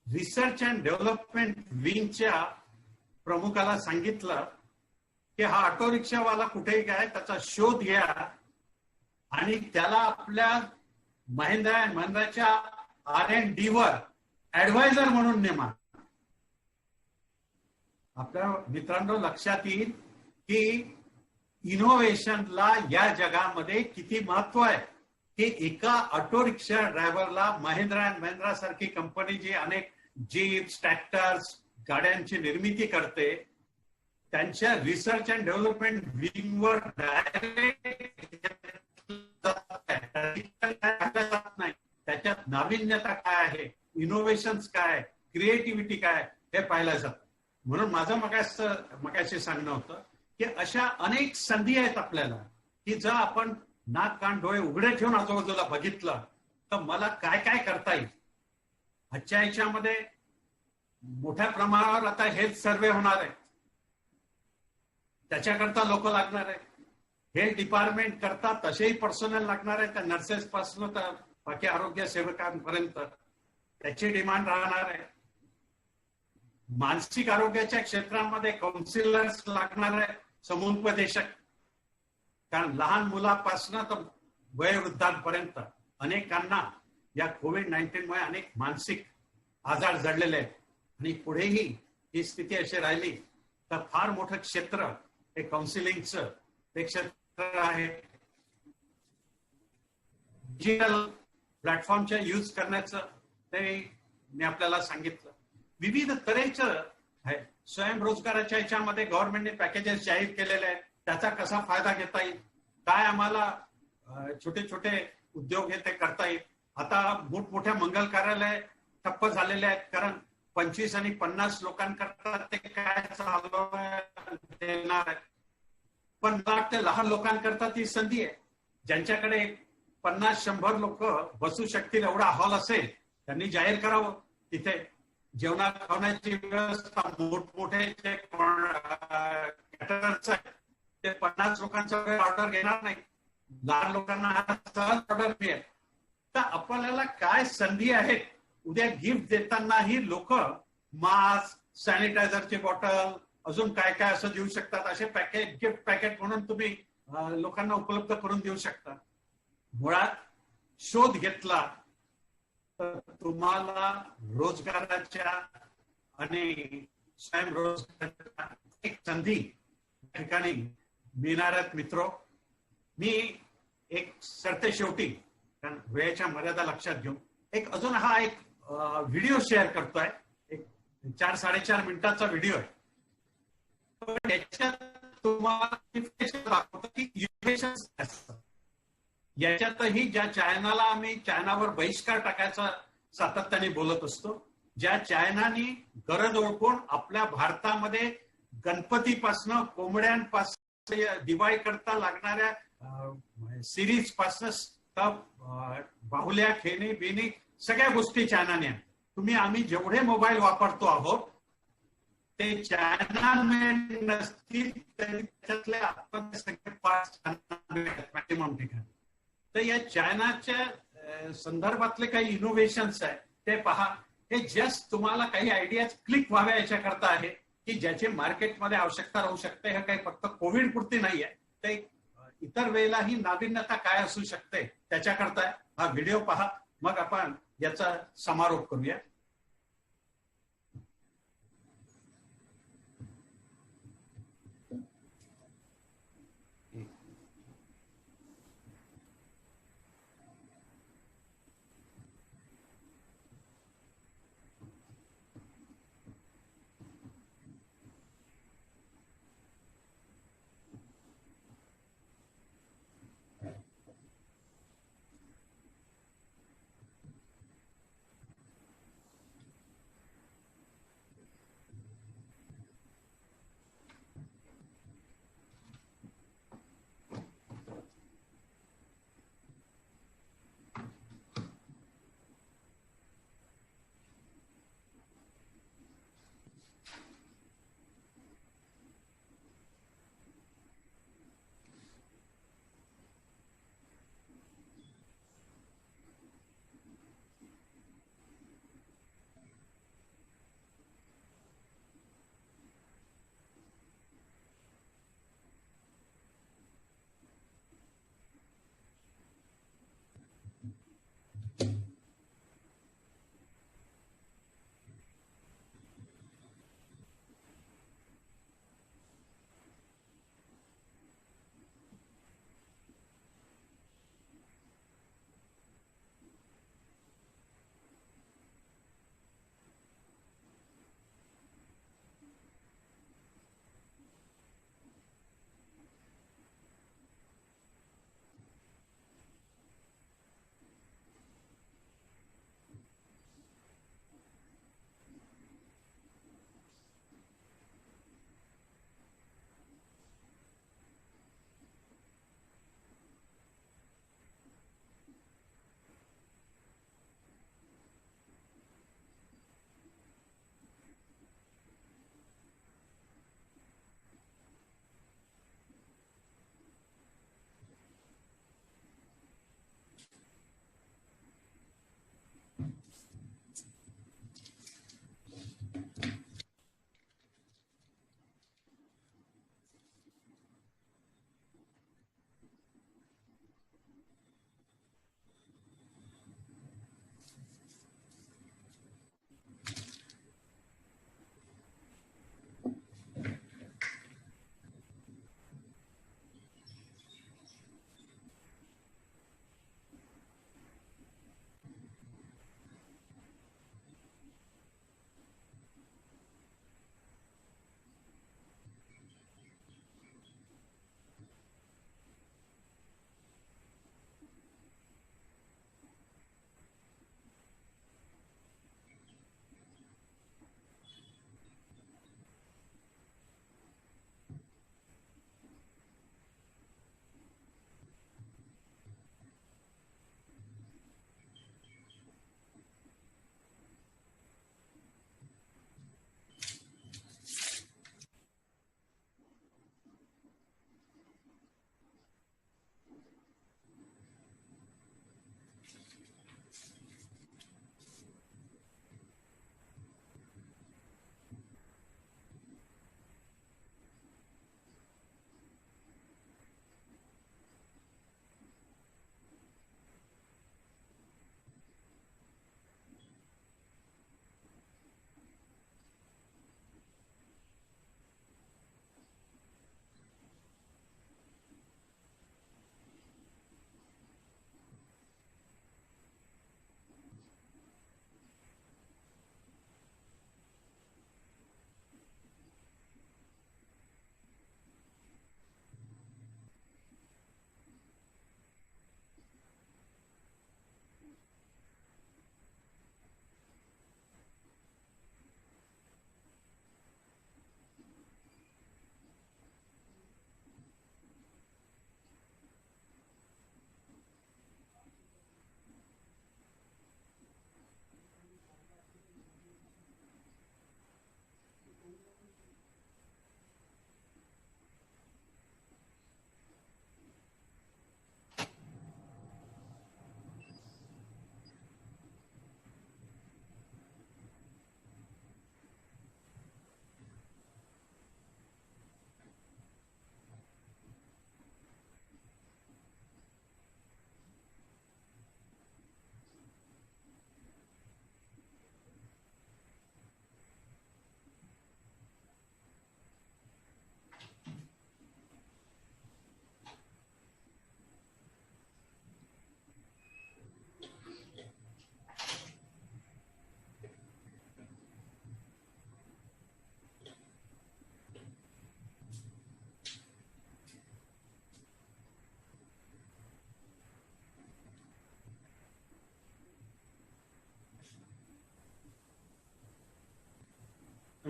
रिसर्च अँड डेव्हलपमेंट विंगच्या प्रमुखाला सांगितलं की हा ऑटो रिक्षावाला कुठेही काय त्याचा शोध घ्या आणि त्याला आपल्या महिंद्रा अँड महिंद्राच्या R&D वर ऍडवायझर म्हणून नेमा. आपल्या मित्रांनो लक्षात येईल की इनोव्हेशनला या जगामध्ये किती महत्व आहे, की एका ऑटो रिक्षा ड्रायव्हरला महिंद्रा अँड महिंद्रा सारखी कंपनी जी अनेक जीप्स, ट्रॅक्टर्स, गाड्यांची निर्मिती करते, त्यांच्या रिसर्च अँड डेव्हलपमेंट विंगवर नाही. त्याच्यात नाविन्यता काय आहे, इनोव्हेशन्स काय, क्रिएटिव्हिटी काय हे पाहिलं जातं. म्हणून माझं मगाशी सांगणं होतं की अशा अनेक संधी आहेत आपल्याला की जर आपण नाक कान डोळे उघडे ठेवून आजूबाजूला बघितलं तर मला काय काय करता येईल. आजच्या याच्यामध्ये मोठ्या प्रमाणावर आता हेल्थ सर्व्हे होणार आहे, त्याच्याकरता लोक लागणार आहे. हेल्थ डिपार्टमेंट करता तसेही पर्सनल लागणार आहे, त्या नर्सेस पासून तर बाकी आरोग्य सेवकांपर्यंत त्याची डिमांड राहणार आहे. मानसिक आरोग्याच्या क्षेत्रामध्ये काउन्सिलर्स लागणार आहे, समुपदेशक. कारण लहान मुलापासून तर वयोवृद्धांपर्यंत अनेकांना या कोविड-19 मुळे अनेक मानसिक आजार जडलेले आहेत आणि पुढेही ही स्थिती अशी राहिली तर फार मोठं क्षेत्र हे काउन्सिलिंगचं ते क्षेत्र आहे. डिजिटल प्लॅटफॉर्मच्या यूज करण्याचं ते मी आपल्याला सांगितलं. विविध तऱ्हेचं आहे. स्वयंरोजगाराच्या ह्याच्यामध्ये गव्हर्नमेंटने पॅकेजेस जाहीर केलेले आहेत, त्याचा कसा फायदा घेता येईल, काय आम्हाला छोटे छोटे उद्योग हे ते करता येईल. आता मोठमोठ्या मंगल कार्यालय ठप्प झालेले आहेत, कारण 25 आणि 50 लोकांकरता ते काय देणार आहे. पण मला वाटतं लहान लोकांकरता ती संधी आहे. ज्यांच्याकडे 50-100 लोक बसू शकतील एवढा हॉल असेल, त्यांनी जाहीर करावं. तिथे जेवणा खाण्याची व्यवस्था, मोठमोठे जे कॅटरर्स आहेत ते 50 लोकांचा ऑर्डर घेणार नाही, लहान लोकांना सहज ऑर्डर मिळेल. तर आपल्याला काय संधी आहेत. उद्या गिफ्ट देतानाही लोक मास्क, सॅनिटायझरची बॉटल, अजून काय काय असं देऊ शकतात. असे पॅकेट, गिफ्ट पॅकेट म्हणून तुम्ही लोकांना उपलब्ध करून देऊ शकता. मुळात शोध घेतला तर तुम्हाला रोजगाराच्या आणि स्वयंरोजगाराच्या एक संधी ठिकाणी मिळणार आहेत. मित्रो, मी एक सरते शेवटी, कारण वेळेच्या मर्यादा लक्षात घेऊन, एक अजून हा एक व्हिडिओ शेअर करतोय. एक 4-4.5 मिनिटाचा व्हिडिओ आहे. पण याच्यात तुम्हाला दाखवतो की इनोव्हेशन असतं. याच्यातही ज्या चायनाला आम्ही चायनावर बहिष्कार टाकायचा सातत्याने बोलत असतो, ज्या चायनाने गरज ओळखून आपल्या भारतामध्ये गणपतीपासनं, कोंबड्यांपासून, दिवाळी करता लागणाऱ्या सिरीज पासून बाहुल्या, खेणी बिनी सगळ्या गोष्टी चायनाने. आम्ही जेवढे मोबाईल वापरतो आहोत ते चायना मेड नसतील तरी त्याच्यातले आपण सगळे मॅक्सिमम ठिकाणी. तर या चायनाच्या संदर्भातले काही इनोव्हेशन्स आहेत ते पहा. हे जस्ट तुम्हाला काही आयडियाज क्लिक व्हाव्या याच्याकरता आहे की ज्याची मार्केटमध्ये आवश्यकता राहू शकते. हे काही फक्त कोविड पुरती नाही आहे, ते इतर वेळेलाही नाविन्यता काय असू शकते त्याच्याकरता हा व्हिडिओ पहा. मग आपण याचा समारोप करूया.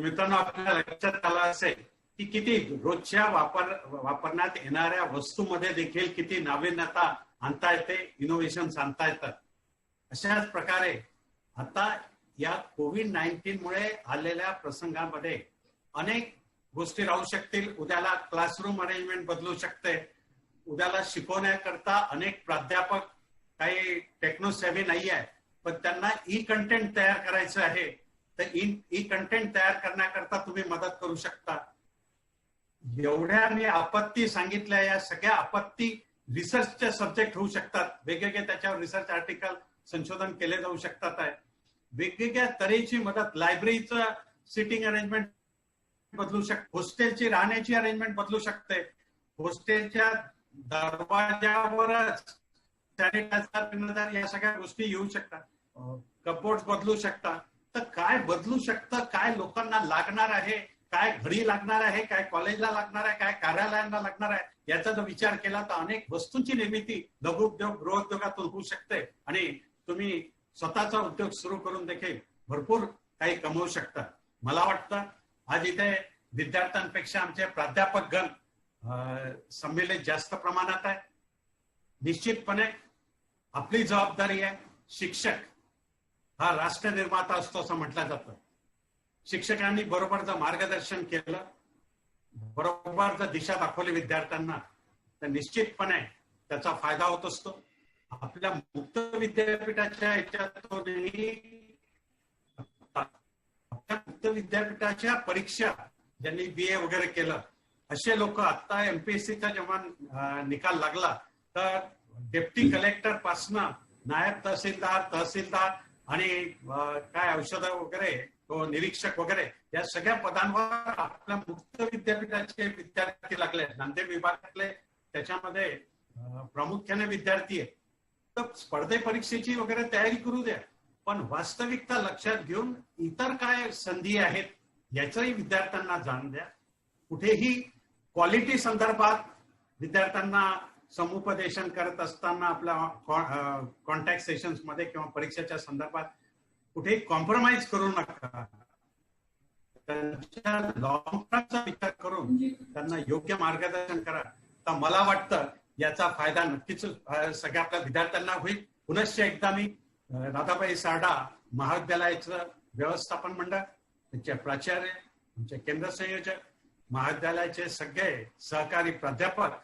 मित्रांनो, आपल्या लक्षात आलं असेल की किती रोजच्या वापरण्यात येणाऱ्या वस्तूमध्ये देखील किती नाविन्यता आणता येते, इनोव्हेशन आणता येतात. अशाच प्रकारे आता या कोविड-19 मुळे आलेल्या प्रसंगामध्ये अनेक गोष्टी राहू शकतील. उद्याला क्लासरूम अरेंजमेंट बदलू शकते. उद्याला शिकवण्याकरता अनेक प्राध्यापक काही टेक्नोसेव्ही नाही आहे, पण त्यांना ई कंटेंट तयार करायचं आहे, तर ई कंटेंट तयार करण्याकरता तुम्ही मदत करू शकता. एवढ्या मी आपत्ती सांगितल्या, या सगळ्या आपत्ती रिसर्चचे सब्जेक्ट होऊ शकतात. वेगवेगळे त्याच्यावर रिसर्च आर्टिकल संशोधन केले जाऊ शकतात आहे. वेगवेगळ्या तऱ्हेची मदत, लायब्ररीचं सिटिंग अरेंजमेंट बदलू शकते, हॉस्टेलची राहण्याची अरेंजमेंट बदलू शकते, हॉस्टेलच्या दरवाजावरच सॅनिटायझर या सगळ्या गोष्टी येऊ शकतात, कपबोर्ड बदलू शकतात. तर काय बदलू शकतं, काय लोकांना लागणार आहे, काय घरी लागणार आहे, काय कॉलेजला लागणार आहे, काय कार्यालयांना लागणार आहे, याचा जर विचार केला तर अनेक वस्तूंची निर्मिती लघुउद्योग गृहोद्योगातून होऊ शकते आणि तुम्ही स्वतःचा उद्योग सुरू करून देखील भरपूर काही कमवू शकता. मला वाटतं आज इथे विद्यार्थ्यांपेक्षा आमचे प्राध्यापकगण संमिलित जास्त प्रमाणात आहे. निश्चितपणे आपली जबाबदारी आहे. शिक्षक हा राष्ट्र निर्माता असतो असं म्हटलं जातं. शिक्षकांनी बरोबर जर मार्गदर्शन केलं, बरोबर जर दिशा दाखवली विद्यार्थ्यांना, तर निश्चितपणे त्याचा फायदा होत असतो. आपल्या मुक्त विद्यापीठाच्या याच्यातूनही आपल्या मुक्त विद्यापीठाच्या परीक्षा ज्यांनी BA वगैरे केलं असे लोक आता MPSCचा जेव्हा निकाल लागला तर डेप्टी कलेक्टर पासनं नायब तहसीलदार आणि काय औषधं वगैरे तो निरीक्षक वगैरे या सगळ्या पदांवर आपल्या मुक्त विद्यापीठाचे विद्यार्थी लागले. नांदेड विभागातले त्याच्यामध्ये प्रामुख्याने विद्यार्थी आहेत. तर स्पर्धे परीक्षेची वगैरे तयारी करू द्या, पण वास्तविकता लक्षात घेऊन इतर काय संधी आहेत याचंही विद्यार्थ्यांना जाण द्या. कुठेही क्वालिटी संदर्भात विद्यार्थ्यांना समुपदेशन करत असताना आपल्या कॉन्टॅक्ट सेशन्स मध्ये किंवा परीक्षेच्या संदर्भात कुठेही कॉम्प्रोमाइज करू नका. त्यांच्या लॉंग टर्मचा विचार करून त्यांना योग्य मार्गदर्शन करा. तर मला वाटतं याचा फायदा नक्कीच सगळ्या आपल्या विद्यार्थ्यांना होईल. पुनश्च एकदा मी राधाबाई सारडा महाविद्यालयाचं व्यवस्थापन मंडळ, त्यांचे प्राचार्य, आमचे केंद्र संयोजक, महाविद्यालयाचे सगळे सहकारी प्राध्यापक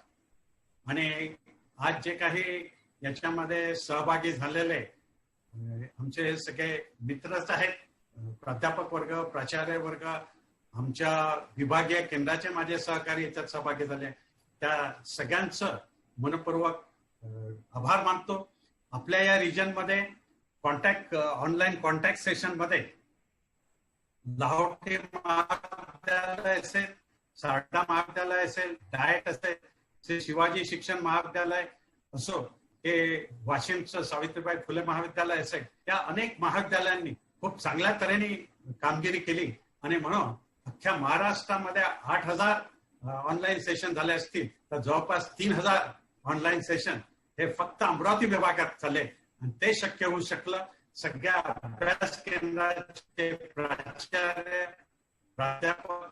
आणि आज जे काही याच्यामध्ये सहभागी झालेले आमचे सगळे मित्रच आहेत, प्राध्यापक वर्ग, प्राचार्य वर्ग, आमच्या विभागीय केंद्राचे माझे सहकारी याच्यात सहभागी झाले, त्या सगळ्यांचं मनपूर्वक आभार मानतो. आपल्या या रिजन मध्ये ऑनलाईन कॉन्टॅक्ट सेशन मध्ये लाहोटी महाविद्यालय असेल, सारडा महाविद्यालय असेल, डायट असेल, श्री शिवाजी शिक्षण महाविद्यालय असो, हे वाशिमचं सावित्रीबाई फुले महाविद्यालय असेल, या अनेक महाविद्यालयांनी खूप चांगल्या तऱ्हेने कामगिरी केली आणि म्हणून अख्ख्या महाराष्ट्रामध्ये 8,000 ऑनलाईन सेशन झाले असतील तर जवळपास 3,000 ऑनलाईन सेशन हे फक्त अमरावती विभागात झाले आणि ते शक्य होऊ शकलं सगळ्या अभ्यास केंद्राचे प्राचार्य, प्राध्यापक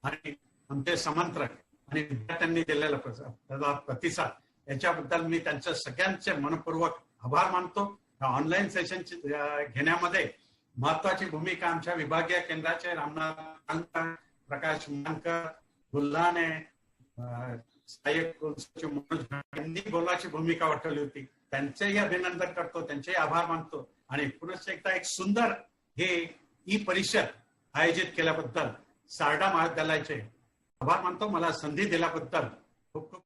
आणि आमचे समंत्रक आणि विद्यार्थ्यांनी दिलेला प्रतिसाद याच्याबद्दल मी त्यांच्या सगळ्यांचे मनपूर्वक आभार मानतो. ऑनलाईन सेशन घेण्यामध्ये महत्वाची भूमिका आमच्या विभागीय केंद्राचे रामनाथ, प्रकाश मानकर, गुल्हाने, सहाय्यक मनोज यांनी बोलाची भूमिका वठवली होती. त्यांचेही अभिनंदन करतो, त्यांचेही आभार मानतो आणि पुनश्च एकदा एक सुंदर हे ई परिषद आयोजित केल्याबद्दल सारडा महाविद्यालयाचे आभार मानतो. मला संधी दिल्याबद्दल खूप खूप